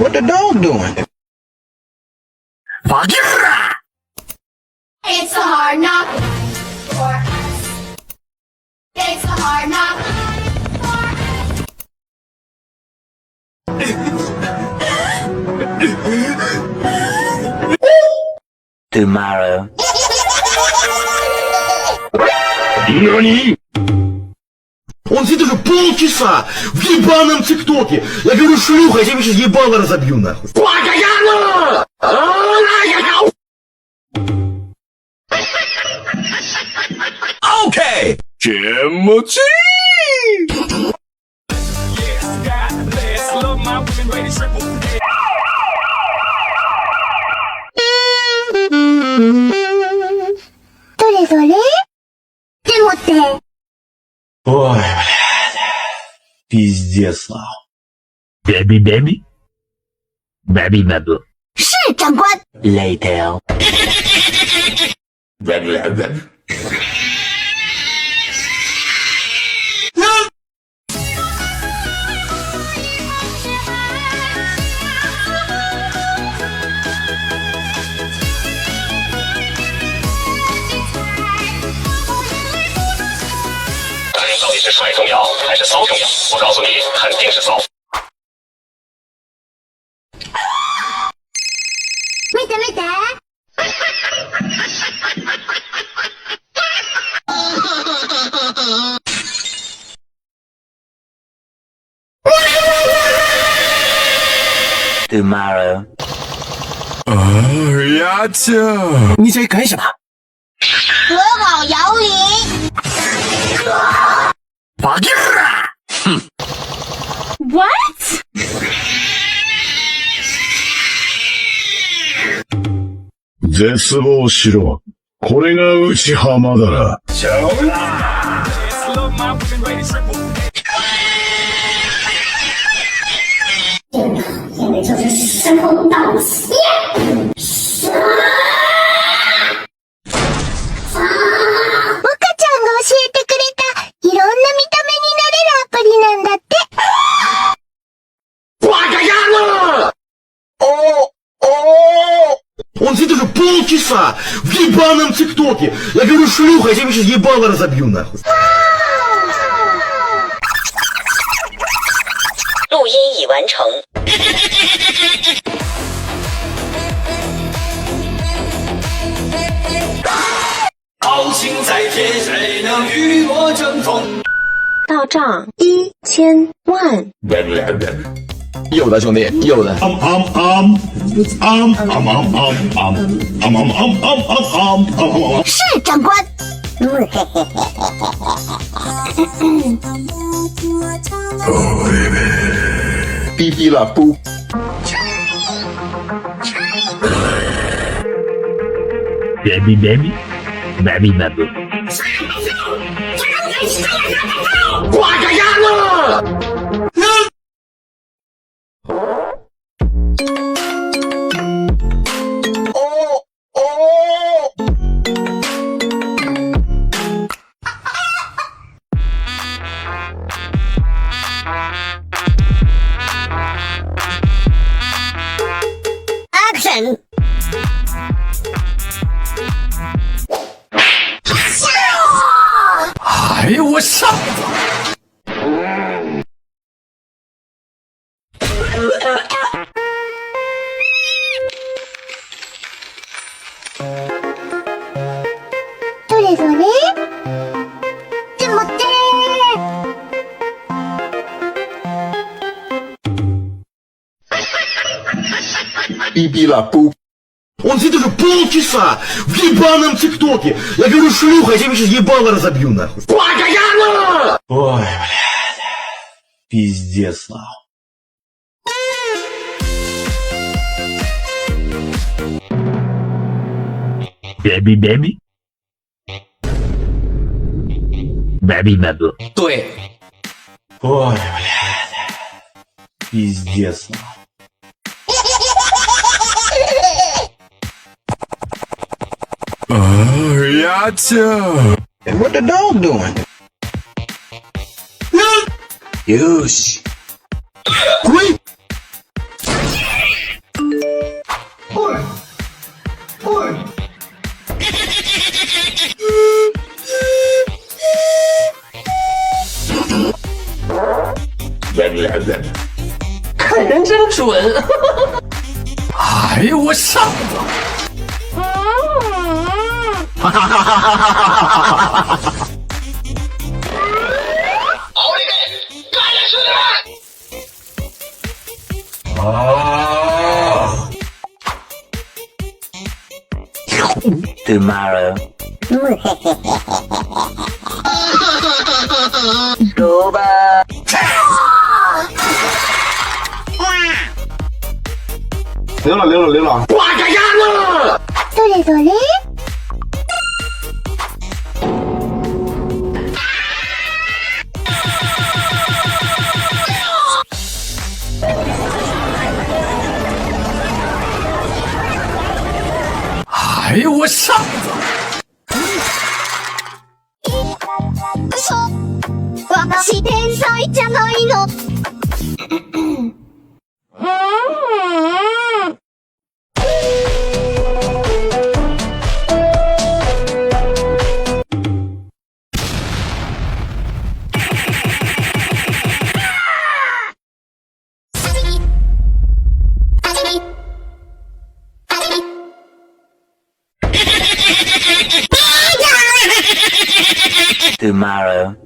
What the dog doing? Bagheera! It's a hard knock for us. It's a hard knock for Tomorrow. Нани? Он сидит уже полчаса в ебаном ТикТоке. Я говорю, шлюха, я тебе сейчас ебало разобью нахуй. Okay! 気持ちいい どれどれ？でもって。 Ой, блядь. Пиздец, нахуй. Baby. Baby. 是长官。 Later. 到底是帅重要还是骚重要？我告诉你，肯定是骚。見て見て。Tomorrow. 呀姐，你在干什么？和好摇铃。Bagheera! What？ 絶望しろ。これが内浜だな。现在就是时候到线。岡ちゃんが教えてくれたいろんな見た目になれるアプリなんだって。Он сидит уже полчаса в ебаном ТикТоке. Я говорю, шлюха, я тебе сейчас ебало разобью нахуй. 录音已完成。豪情在天，谁能与我争锋？到账1000万。有的兄弟，有的。是长官。哔哔啦不。Baby. 挂个鸭子！Action！ 哎呦我上！どれどれ？でもって。哔哔啦不。Он сидит уже полчаса в ебаном ТикТоке. Я говорю, шлюха, я тебе сейчас ебало разобью нахуй. Ой, блядь. Пиздец, нахуй. Baby. 对， Ой, блядь. Пиздец, нахуй. Я姐， What the dog doing? よし。滚！看人真准。哎呦我上了！Tomorrow. 灵了灵了灵了！挂个鸭子！どれどれ？哎呦我上了！私天才じゃないの。Tomorrow.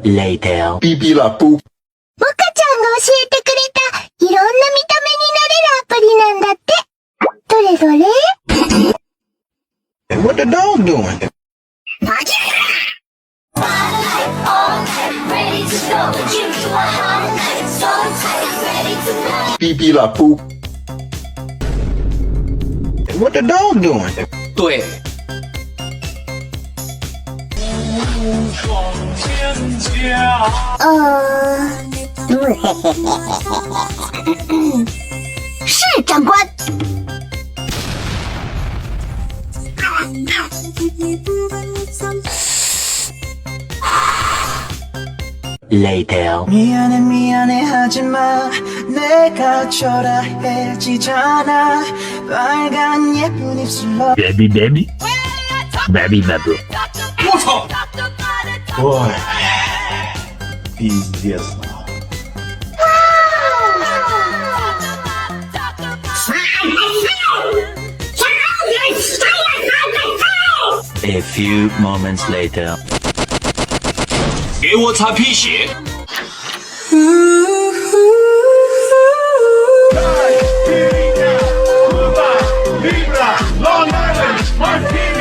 Later. 逼逼了，不。モカちゃんが教えてくれたいろんな見た目になれるアプリなんだって。どれどれ？ What the dog doing? 逼逼了，不。What the dog doing? 对，是长官。Later. 미안해 미안해 하지마 내가 초라해지잖아 빨간 예쁜 입술로 Baby baby. Baby baby. 我操！ой，пиздец了。 A few moments later. 给我擦皮鞋。 Long Island, Martinez.